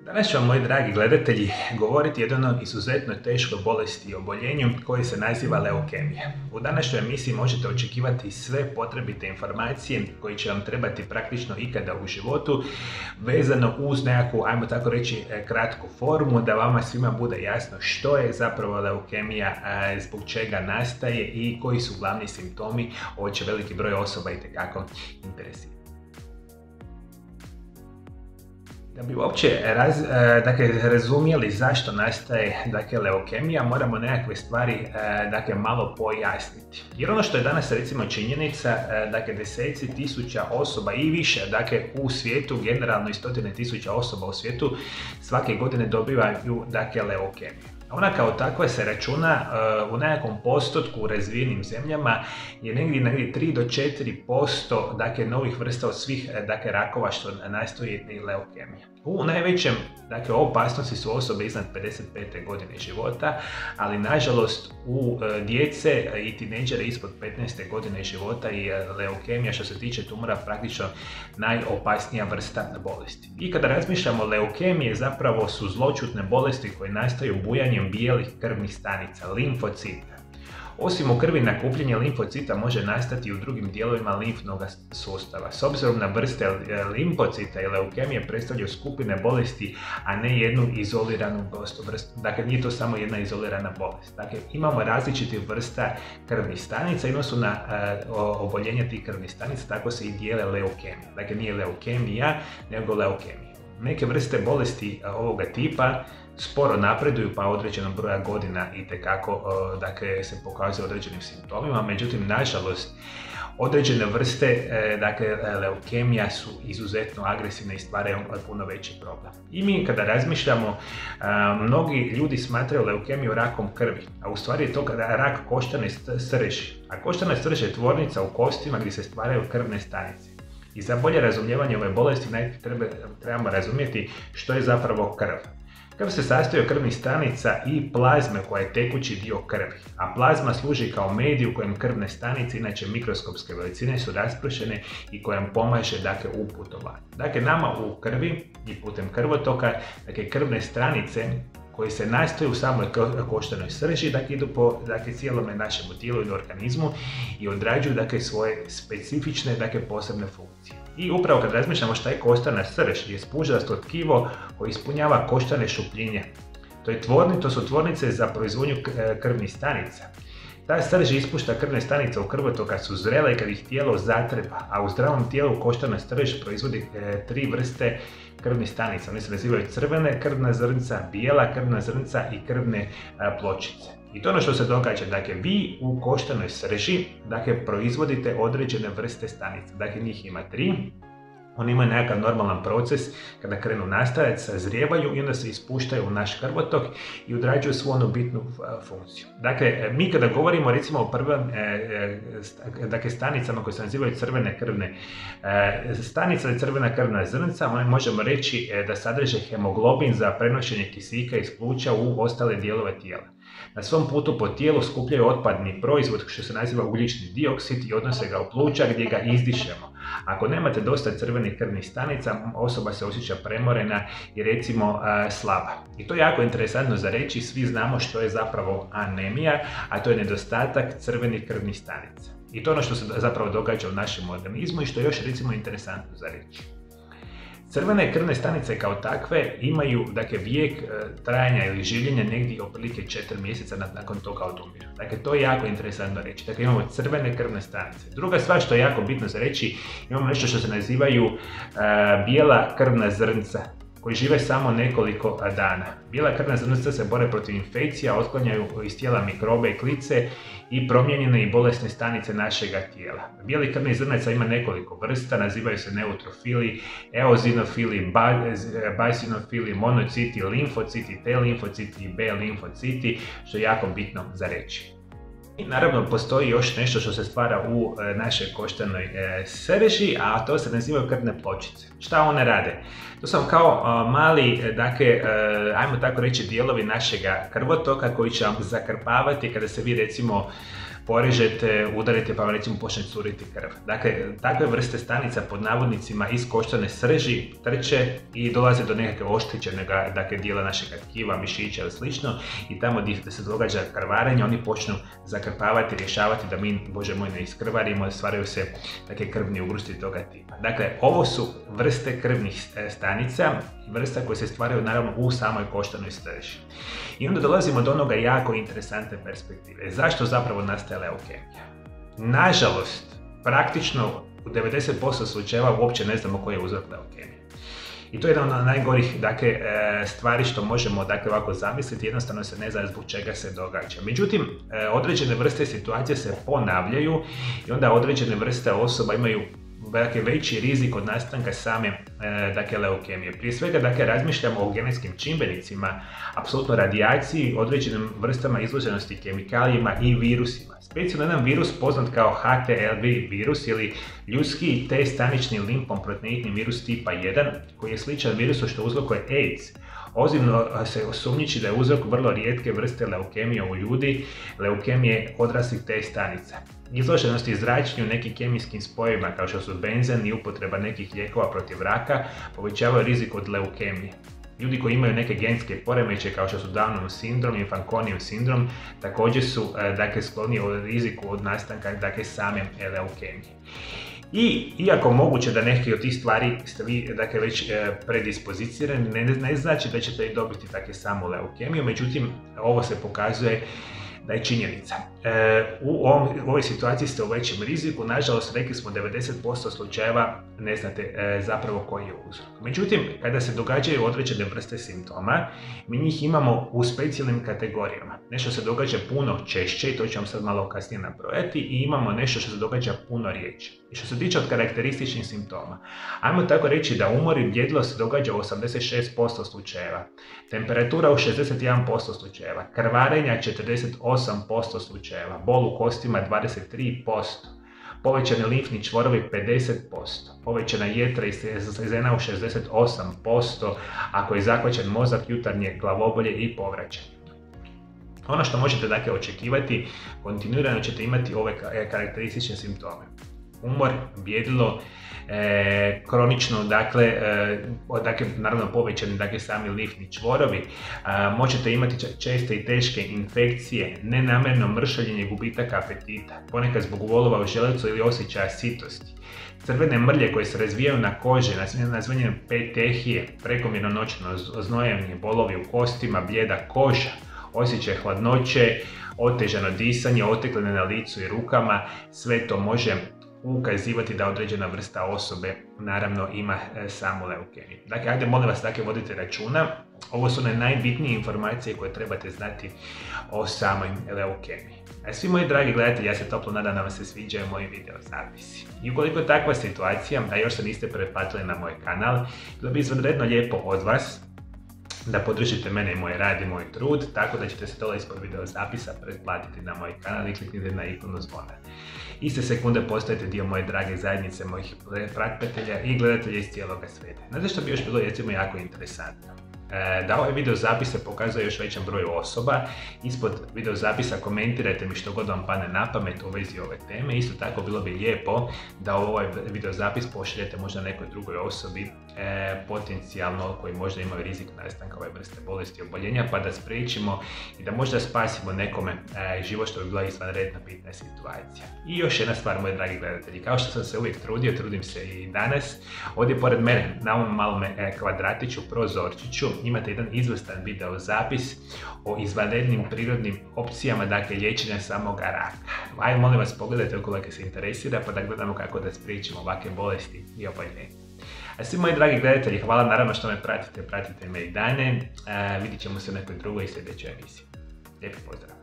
Danas ću vam, moji dragi gledatelji, govoriti o jednoj izuzetno teškoj bolesti i oboljenju koji se naziva leukemija. U današnjoj emisiji možete očekivati sve potrebite informacije koje će vam trebati praktično ikada u životu, vezano uz nekakvu, ajmo tako reći, kratku formu, da vama svima bude jasno što je zapravo leukemija, zbog čega nastaje i koji su glavni simptomi. Ovo će veliki broj osoba itekako interesirati. Da bi uopće razumjeli zašto nastaje leukemija, moramo nekakve stvari malo pojasniti. Jer ono što je danas recimo činjenica, deseci tisuća osoba i više u svijetu, generalno i stotine tisuća osoba u svijetu svake godine dobivaju leukemiju. Ona kao takva se računa u nekakvom postotku u razvijenim zemljama je negdje 3 do 4% novih vrsta od svih rakova što nastoji leukemija. U najvećem opasnosti su osobe iznad 55. godine života, ali nažalost u djece i tinejdžere ispod 15. godine života je leukemija što se tiče tumora praktično najopasnija vrsta bolesti. I kada razmišljamo o leukemiji, zapravo su zloćudne bolesti koje nastaju bujanjem bijelih krvnih stanica, limfocita. Osim u krvi, nakupljanje limfocita može nastati u drugim dijelovima limfnog sustava. S obzirom na vrste limfocita i leukemije predstavljaju skupine bolesti, a ne jednu izoliranu vrstu. Dakle, nije to samo jedna izolirana bolest. Dakle, imamo različite vrsta krvnih stanica i odnosu na oboljenje tih krvnih stanica, tako se i dijele leukemije. Dakle, nije leukemija, nego leukemija. Neke vrste bolesti ovoga tipa sporo napreduju, pa određenog broja godina itekako se pokazuju određenim simptomima, međutim, nažalost, određene vrste leukemija su izuzetno agresivne i stvaraju puno veći problem. I mi kada razmišljamo, mnogi ljudi smatraju leukemiju rakom krvi, a u stvari je to rak koštane srži. A koštana srž je tvornica u kostima gdje se stvaraju krvne stanice. I za bolje razumijevanje ove bolesti trebamo razumjeti što je zapravo krv. Krv se sastoji od krvnih stanica i plazme koja je tekući dio krvi, a plazma služi kao medij u kojem krvne stanice, inače mikroskopske veličine, su raspršene i koja pomaže u putovanju. Dakle, nama u krvi i putem krvotoka, krvne stanice koje se nastaju u samoj koštanoj srži, idu po cijelome našemu tijelu i organizmu i odrađuju svoje specifične posebne funkcije. I upravo kad razmišljamo šta je koštana srž, je spužasto tkivo koje ispunjava koštane šupljine. To su tvornice za proizvodnju krvnih stanica. Ta srž ispušta krvne stanice u krvotok kad su zrele i kad ih tijelo zatreba, a u zdravom tijelu koštana srž proizvodi 3 vrste krvnih stanica. One se nazivaju crvene krvna zrnca, bijela krvna zrnca i krvne pločice. I to ono što se događa, vi u koštanoj srži, proizvodite određene vrste stanica. Njih ima 3. Oni imaju nekakav normalan proces kada krenu nastajati, sazrijevaju i onda se ispuštaju u naš krvotok i odrađuju svu onu bitnu funkciju. Mi kada govorimo recimo o prvim stanicama koje se nazivaju crvene krvne stanice ili crvena krvna zrnca, one možemo reći da sadrže hemoglobin za prenošenje kisika iz pluća u ostale dijelove tijela. Na svom putu po tijelu skupljaju otpadni proizvod što se naziva ugljični dioksid i odnose ga u pluća gdje ga izdišemo. Ako nemate dosta crvenih krvnih stanica, osoba se osjeća premorena i recimo slaba. I to je jako interesantno za reći, svi znamo što je zapravo anemija, a to je nedostatak crvenih krvnih stanica. I to je ono što se zapravo događa u našem organizmu i što je još recimo interesantno za reći. Crvene krvne stanice kao takve imaju vijek trajanja ili življenja negdje otprilike 4 mjeseca nakon toga odumiru. To je jako interesantno reći. Imamo crvene krvne stanice. Druga stvar što je jako bitno za reći, imamo nešto što se nazivaju bijela krvna zrnca, koji žive samo nekoliko dana. Bijela krvna zrnca se bore protiv infekcija, otklanjaju iz tijela mikrobe i klice i promijenjene i bolesne stanice našega tijela. Bijeli krvnih zrnaca ima nekoliko vrsta, nazivaju se neutrofili, eozinofili, bazinofili, monociti, limfociti, T limfociti i B limfociti, što je jako bitno za reći. I naravno postoji još nešto što se stvara u našoj koštanoj srži, a to se nazivaju krvne pločice. Šta one rade? To su kao mali, ajmo tako reći, dijelovi našega krvotoka koji će vam zakrpavati kada se vi recimo porežete, udarite pa vam recimo počne curiti krv. Dakle, takve vrste stanica pod navodnicima iz koštane srži trče i dolaze do nekakve oštećenog dijela našeg tkiva, mišića ili slično i tamo gdje se događa krvarenje oni počnu zakrpavati, rješavati da mi, Bože moj, ne iskrvarimo, stvaraju se krvni ugrusti toga tipa. Dakle, ovo su vrste krvnih stanica, vrsta koje se stvaraju naravno u samoj koštanoj srži. I onda dolazimo do onoga jako interesantne perspektive. Zašto zapravo nastaje leukemija? Nažalost, praktično u 90% slučajeva uopće ne znamo koji je uzrok leukemije. I to je jedna od najgorih stvari što možemo ovako zamisliti, jednostavno se ne zna zbog čega se događa. Međutim, određene vrste situacije se ponavljaju i onda određene vrste osoba imaju veći rizik od nastanka same leukemije. Prije svega razmišljamo o genetskim čimbenicima, apsolutno radijaciji, određenim vrstama izloženosti kemikalijima i virusima. Specijalno jedan virus poznat kao HTLV virus ili ljudski T-stanični limfoproteidni virus tipa 1 koji je sličan virusu što uzrokuje AIDS. Ozbiljno se osumnjiči da je uzrok vrlo rijetke vrste leukemije u ljudi, leukemije odraslih T-stanica. Izloženosti zračenju nekim kemijskim spojevima kao što su benzen i upotreba nekih lijekova protiv raka povećavaju rizik od leukemije. Ljudi koji imaju neke genske poremećaje kao što su Downov sindrom i Fanconijev sindrom također su skloni u riziku od nastanka same leukemije. I iako moguće da neke od tih stvari ste vi već predispozicirani, ne znači da ćete i dobiti samu leukemiju, međutim ovo se pokazuje da je činjenica. U ovoj situaciji ste u većem riziku, nažalost rekli smo 90% slučajeva ne znate zapravo koji je uzrok. Međutim, kada se događaju određene vrste simptoma, mi njih imamo u specijalnim kategorijama. Nešto se događa puno češće i to ću vam sad malo kasnije nabrojati i imamo nešto što se događa puno rijeđe. I što se tiče od karakterističnih simptoma, ajmo tako reći da umor i bljedilo se događa u 86% slučajeva, temperatura u 61% slučajeva, krvarenja 48% slučajeva, bol u kostima 23%, povećani limfni čvorovi 50%, povećana jetra i slezena u 68%, ako je zahvaćen mozak, jutarnje glavobolje i povraćanje. Ono što možete očekivati, kontinuirano ćete imati ove karakteristične simptome. Umor, bljedilo, kronično, naravno povećani sami limfni čvorovi, možete imati česte i teške infekcije, nenamjerno mršavljenje, gubitak apetita, ponekad zbog volova u želucu ili osjećaja sitosti, crvene mrlje koje se razvijaju na koži, nazvanjem petehije, prekomjerno noćno znojavanje, bolovi u kostima, blijeda koža, osjećaj hladnoće, otežano disanje, oteklene na licu i rukama, sve to može ukazivati da određena vrsta osobe naravno ima samu leukemiju. Dakle, ajde molim vas vodite računa. Ovo su najbitnije informacije koje trebate znati o samoj leukemiji. A svi moji dragi gledatelji, ja se toplo nadam da vam se sviđaju moji video zapisi. I ukoliko je takva situacija, a još se niste pretplatili na moj kanal, bilo bi izvanredno lijepo od vas da podržite mene i moj rad i moj trud, tako da ćete se dole ispod video zapisa pretplatiti na moj kanal i kliknite na ikonu zvona. Iste sekunde postajete dio moje drage zajednice, mojih pratitelja i gledatelja iz cijeloga svijeta. Znate što bi još bilo recimo jako interesantno? Da ovaj video zapis se pokazuje još većem broju osoba. Ispod video zapisa komentirajte mi što god vam padne na pamet u vezi ove teme. Isto tako bilo bi lijepo da ovaj video zapis pošaljete možda nekoj drugoj osobi potencijalno koji možda imaju rizik nastanka ove vrste bolesti i oboljenja, pa da spriječimo i da možda spasimo nekome život, što bi bila izvanredna bitna situacija. I još jedna stvar, moji dragi gledatelji, kao što sam se uvijek trudio, trudim se i danas. Ovdje pored mene, na ovom malom kvadratiću, prozorčiću, imate jedan izvrstan video zapis o izvanrednim prirodnim opcijama, liječenja samog raka. Ajde, molim vas, pogledajte ukoliko se interesira, pa da gledamo kako da spriječimo ovakve bolesti i oboljenja. A svi moji dragi gledatelji, hvala naravno što me pratite me i dalje. Vidit ćemo se u nekoj drugoj sljedećoj emisiji. Lijep pozdrav!